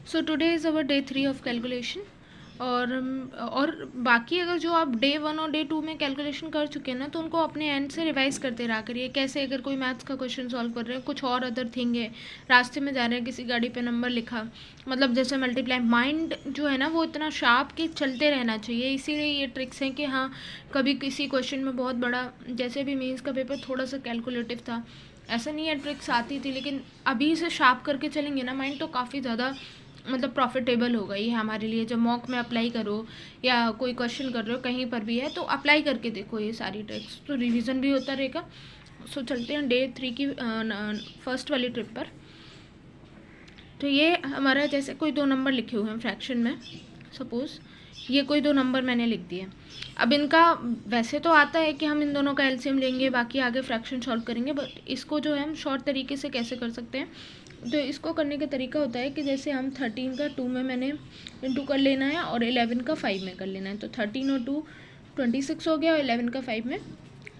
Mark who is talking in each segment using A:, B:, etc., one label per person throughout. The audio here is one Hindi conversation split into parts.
A: So today is our day 3 of calculation. और बाकी अगर जो आप डे 1 और डे 2 में कैलकुलेशन कर चुके हैं ना, तो उनको अपने एंड से रिवाइज करते रहा करिए। कैसे, अगर कोई मैथ्स का क्वेश्चन सॉल्व कर रहे हैं, कुछ और अदर थिंग है, रास्ते में जा रहे हैं, किसी गाड़ी पे नंबर लिखा, मतलब जैसे मल्टीप्लाई, माइंड जो है ना वो इतना शार्प कि चलते रहना चाहिए। इसीलिए ये ट्रिक्स हैं कि हाँ, कभी किसी क्वेश्चन में बहुत बड़ा, जैसे भी मीन्स का पेपर थोड़ा सा कैलकुलेटिव था, ऐसा नहीं है ट्रिक्स आती थी, लेकिन अभी से शार्प करके चलेंगे ना माइंड, तो काफ़ी ज़्यादा मतलब प्रॉफिटेबल होगा ये हमारे लिए। जब मॉक में अप्लाई करो या कोई क्वेश्चन कर रहे हो कहीं पर भी है, तो अप्लाई करके देखो ये सारी ट्रिक्स, तो रिवीजन भी होता रहेगा। सो चलते हैं डे 3 की फर्स्ट वाली ट्रिप पर। तो ये हमारा, जैसे कोई दो नंबर लिखे हुए हैं फ्रैक्शन में, सपोज़ ये कोई दो नंबर मैंने लिख दिए। अब इनका वैसे तो आता है कि हम इन दोनों का एलसीएम लेंगे, बाकी आगे फ्रैक्शन सॉल्व करेंगे, बट इसको जो है हम शॉर्ट तरीके से कैसे कर सकते हैं। तो इसको करने का तरीका होता है कि जैसे हम 13 का 2 में मैंने इंटू कर लेना है और 11 का 5 में कर लेना है। तो 13 और 2 26 हो गया और 11 का 5 में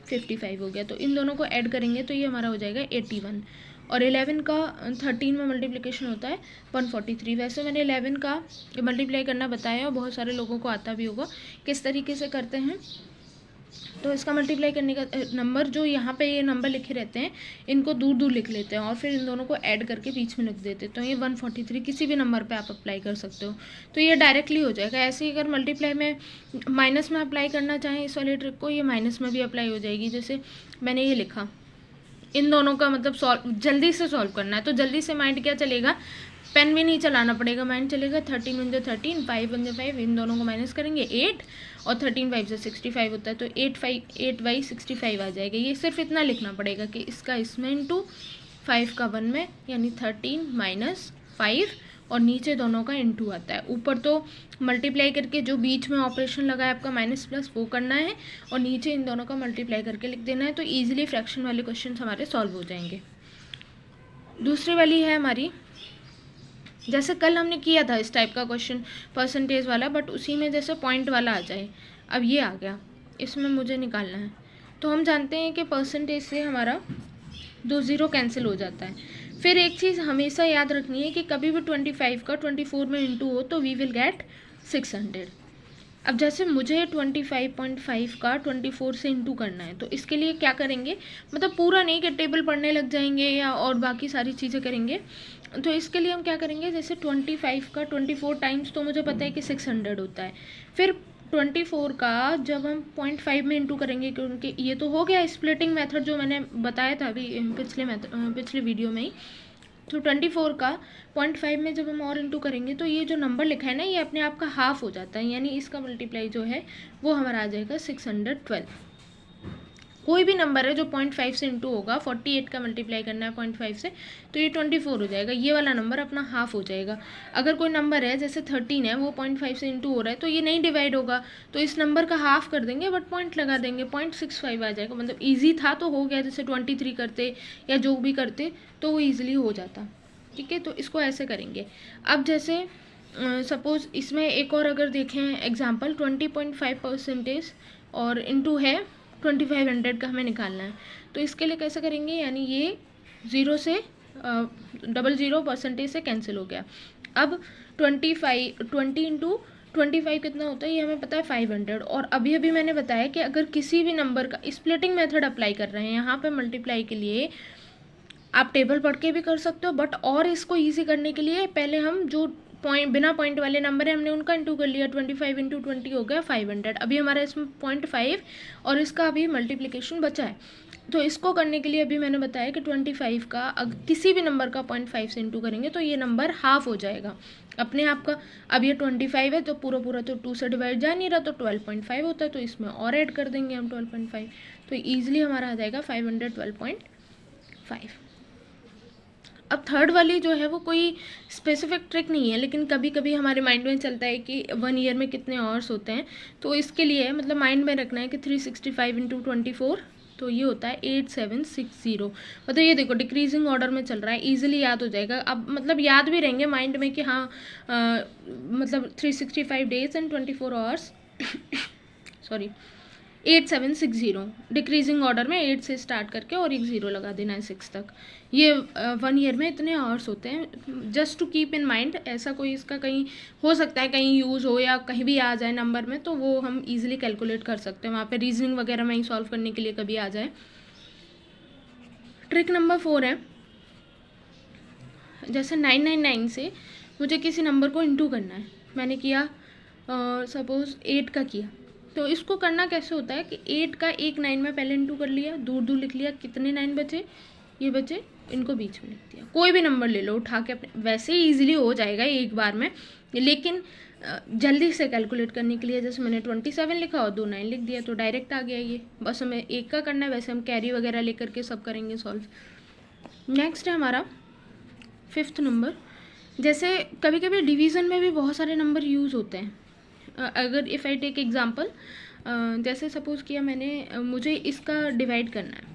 A: 55 हो गया। तो इन दोनों को ऐड करेंगे तो ये हमारा हो जाएगा 81। और 11 का 13 में मल्टीप्लिकेशन होता है 143। वैसे मैंने 11 का मल्टीप्लाई करना बताया और बहुत सारे लोगों को आता भी होगा किस तरीके से करते हैं। तो इसका मल्टीप्लाई करने का नंबर, जो यहाँ पे ये नंबर लिखे रहते हैं, इनको दूर दूर लिख लेते हैं और फिर इन दोनों को ऐड करके बीच में लिख देते हैं। तो ये 143 किसी भी नंबर पे आप अप्लाई कर सकते हो, तो ये डायरेक्टली हो जाएगा। ऐसे ही अगर मल्टीप्लाई में माइनस में अप्लाई करना चाहें इस वाले ट्रिक को, ये माइनस में भी अप्लाई हो जाएगी। जैसे मैंने ये लिखा, इन दोनों का मतलब सॉल्व, जल्दी से सॉल्व करना है, तो जल्दी से माइंड क्या चलेगा, पेन भी नहीं चलाना पड़ेगा, माइंड चलेगा 13 वन जो 13, 5 वन जो 5, इन दोनों को माइनस करेंगे 8, और 13 5 से 65 होता है, तो 8/65 आ जाएगा। ये सिर्फ इतना लिखना पड़ेगा कि इसका इसमें इंटू 5 का 1 में, यानी 13 माइनस 5, और नीचे दोनों का इंटू आता है। ऊपर तो मल्टीप्लाई करके जो बीच में ऑपरेशन लगा है आपका माइनस प्लस, वो करना है, और नीचे इन दोनों का मल्टीप्लाई करके लिख देना है। तो ईजिली फ्रैक्शन वाले क्वेश्चन हमारे सॉल्व हो जाएंगे। दूसरी वाली है हमारी, जैसे कल हमने किया था इस टाइप का क्वेश्चन परसेंटेज वाला, बट उसी में जैसे पॉइंट वाला आ जाए। अब ये आ गया, इसमें मुझे निकालना है। तो हम जानते हैं कि परसेंटेज से हमारा 2 0 कैंसिल हो जाता है। फिर एक चीज़ हमेशा याद रखनी है कि कभी भी 25 का 24 में इंटू हो तो वी विल गेट 600। अब जैसे मुझे 25.5 का 24 से इंटू करना है, तो इसके लिए क्या करेंगे, मतलब पूरा नहीं कि टेबल पढ़ने लग जाएंगे या और बाकी सारी चीज़ें करेंगे। तो इसके लिए हम क्या करेंगे, जैसे 25 का 24 टाइम्स, तो मुझे पता है कि 600 होता है। फिर 24 का जब हम 0.5 में इंटू करेंगे, क्योंकि ये तो हो गया स्प्लिटिंग मेथड जो मैंने बताया था अभी पिछले वीडियो में ही। तो 24 का 0.5 में जब हम और इंटू करेंगे, तो ये जो नंबर लिखा है ना, ये अपने आप का हाफ हो जाता है, यानी इसका मल्टीप्लाई जो है वो हमारा आ जाएगा 612। कोई भी नंबर है जो 0.5 से इंटू होगा, 48 का मल्टीप्लाई करना है 0.5 से, तो ये 24 हो जाएगा। ये वाला नंबर अपना हाफ हो जाएगा। अगर कोई नंबर है जैसे 13 है, वो 0.5 से इंटू हो रहा है, तो ये नहीं डिवाइड होगा, तो इस नंबर का हाफ कर देंगे, बट पॉइंट लगा देंगे, 0.65 आ जाएगा। मतलब ईजी था तो हो गया, जैसे 23 करते या जो भी करते तो वो ईजिली हो जाता। ठीक है, तो इसको ऐसे करेंगे। अब जैसे सपोज़ इसमें एक और अगर देखें एग्जाम्पल, 20.5% और इंटू है 2500 का हमें निकालना है। तो इसके लिए कैसे करेंगे, यानी ये 0 से 00% से कैंसिल हो गया। अब 20 इंटू 25 कितना होता है, ये हमें पता है 500। और अभी अभी मैंने बताया कि अगर किसी भी नंबर का स्प्लिटिंग मेथड अप्लाई कर रहे हैं यहाँ पे मल्टीप्लाई के लिए, आप टेबल पढ़ के भी कर सकते हो, बट और इसको ईजी करने के लिए पहले हम जो पॉइंट, बिना पॉइंट वाले नंबर है, हमने उनका इंटू कर लिया। 25 इंटू 20 हो गया 500। अभी हमारा इसमें 0.5 और इसका अभी मल्टीप्लिकेशन बचा है। तो इसको करने के लिए अभी मैंने बताया कि 25 का किसी भी नंबर का 0.5 से इंटू करेंगे तो ये नंबर हाफ हो जाएगा अपने आप का। अब ये 25 है तो पूरा पूरा तो 2 से डिवाइड जा नहीं रहा, तो 12.5 होता है, तो इसमें और ऐड कर देंगे हम 12.5, तो ईजिली हमारा आ जाएगा 512.5। अब थर्ड वाली जो है वो कोई स्पेसिफिक ट्रिक नहीं है, लेकिन कभी कभी हमारे माइंड में चलता है कि 1 ईयर में कितने आवर्स होते हैं, तो इसके लिए मतलब माइंड में रखना है कि 365 इंटू 24, तो ये होता है 8760। मतलब ये देखो डिक्रीजिंग ऑर्डर में चल रहा है, इजीली याद हो जाएगा। अब मतलब याद भी रहेंगे माइंड में कि हाँ मतलब 365 days and 24 hours sorry 8760, decreasing order में 8 से स्टार्ट करके और एक 0 लगा देना है 6 तक। ये 1 ईयर में इतने आवर्स होते हैं, just to keep in mind. ऐसा कोई इसका कहीं हो सकता है कहीं यूज़ हो या कहीं भी आ जाए नंबर में, तो वो हम ईजिली कैलकुलेट कर सकते हैं, वहाँ पे रीजनिंग वगैरह में ही सॉल्व करने के लिए कभी आ जाए। ट्रिक नंबर 4 है, जैसे 999 से मुझे किसी नंबर को इंटू करना है। मैंने किया सपोज़ 8 का किया, तो इसको करना कैसे होता है कि 8 का एक 9 में पहले इंटू कर लिया, दूर दूर लिख लिया, कितने 9 बचे, ये बचे, इनको बीच में लिख दिया। कोई भी नंबर ले लो उठा के, अपने वैसे ही ईजिली हो जाएगा एक बार में, लेकिन जल्दी से कैलकुलेट करने के लिए जैसे मैंने 27 लिखा और 2 9 लिख दिया तो डायरेक्ट आ गया ये। बस हमें एक का करना है, वैसे हम कैरी वगैरह लेकर के सब करेंगे सॉल्व। नेक्स्ट है हमारा 5th नंबर। जैसे कभी कभी डिवीज़न में भी बहुत सारे नंबर यूज़ होते हैं। अगर इफ़ आई टेक एग्जांपल, जैसे सपोज़ किया मैंने, मुझे इसका डिवाइड करना है।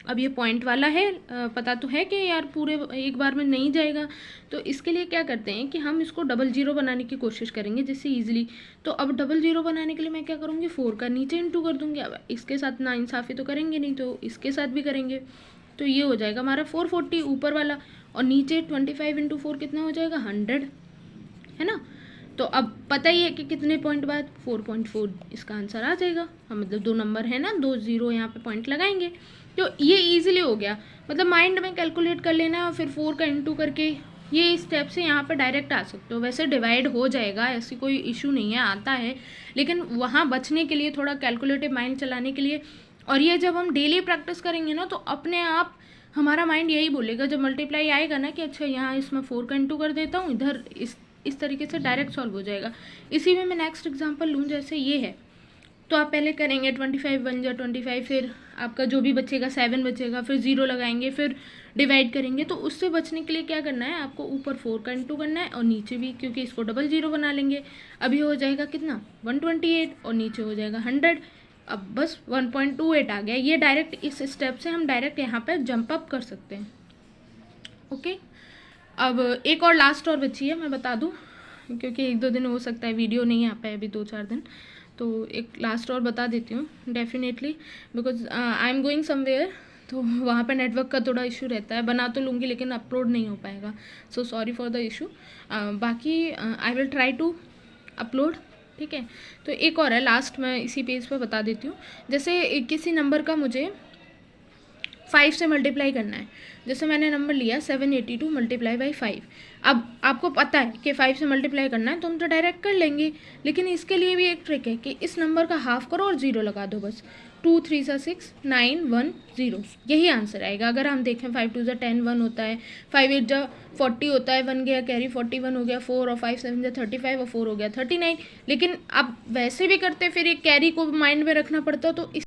A: अब ये पॉइंट वाला है, पता तो है कि यार पूरे एक बार में नहीं जाएगा, तो इसके लिए क्या करते हैं कि हम इसको डबल ज़ीरो बनाने की कोशिश करेंगे जिससे ईजिली। तो अब डबल ज़ीरो बनाने के लिए मैं क्या करूँगी, 4 का नीचे इंटू कर दूँगी। अब इसके साथ नाइंसाफ़ी तो करेंगे नहीं, तो इसके साथ भी करेंगे, तो ये हो जाएगा हमारा 440 ऊपर वाला, और नीचे 25 इंटू 4 कितना हो जाएगा, 100, है ना। तो अब पता ही है कि कितने पॉइंट बाद 4.4 इसका आंसर आ जाएगा। हम मतलब 2 नंबर है ना, 2 0 यहाँ पे पॉइंट लगाएंगे, तो ये इजीली हो गया। मतलब माइंड में कैलकुलेट कर लेना है और फिर 4 का इंटू करके ये स्टेप से यहाँ पे डायरेक्ट आ सकते हो। वैसे डिवाइड हो जाएगा, ऐसी कोई इशू नहीं है, आता है, लेकिन वहाँ बचने के लिए थोड़ा कैलकुलेटिव माइंड चलाने के लिए। और ये जब हम डेली प्रैक्टिस करेंगे ना, तो अपने आप हमारा माइंड यही बोलेगा, जब मल्टीप्लाई आएगा ना कि अच्छा यहाँ इसमें 4 का इंटू कर देता हूँ, इधर इस तरीके से डायरेक्ट सॉल्व हो जाएगा। इसी में मैं नेक्स्ट एग्जांपल लूँ, जैसे ये है, तो आप पहले करेंगे 25 बन जा 25, फिर आपका जो भी बचेगा 7 बचेगा, फिर 0 लगाएंगे, फिर डिवाइड करेंगे। तो उससे बचने के लिए क्या करना है, आपको ऊपर 4 का इंटू करना है और नीचे भी, क्योंकि इसको डबल 0 बना लेंगे। अभी हो जाएगा कितना 128 और नीचे हो जाएगा 100। अब बस 1.28 आ गया। ये डायरेक्ट इस स्टेप से हम डायरेक्ट यहाँ पर जंप अप कर सकते हैं। ओके, अब एक और लास्ट और बची है, मैं बता दूँ, क्योंकि 1-2 दिन हो सकता है वीडियो नहीं आ पाए अभी 2-4 दिन, तो एक लास्ट और बता देती हूँ definitely, because I am going somewhere, तो वहाँ पे नेटवर्क का थोड़ा इशू रहता है। बना तो लूँगी लेकिन अपलोड नहीं हो पाएगा, so sorry for the issue. बाकी I will try to upload, ठीक है। तो एक और है लास्ट, मैं इसी पेज पर बता देती हूँ। जैसे किसी नंबर का मुझे 5 से मल्टीप्लाई करना है, जैसे मैंने नंबर लिया 782 मल्टीप्लाई बाई 5। अब आपको पता है कि 5 से मल्टीप्लाई करना है तो हम तो डायरेक्ट कर लेंगे, लेकिन इसके लिए भी एक ट्रिक है कि इस नंबर का हाफ करो और 0 लगा दो बस। 2 3 6 9 1 0, यही आंसर आएगा। अगर हम देखें 5 2 10 1 होता है, 5 8 40 होता है, 1 गया कैरी 41 हो गया, 4 और 5 7 35 और 4 हो गया 39। लेकिन आप वैसे भी करते फिर एक कैरी को माइंड में रखना पड़ता, तो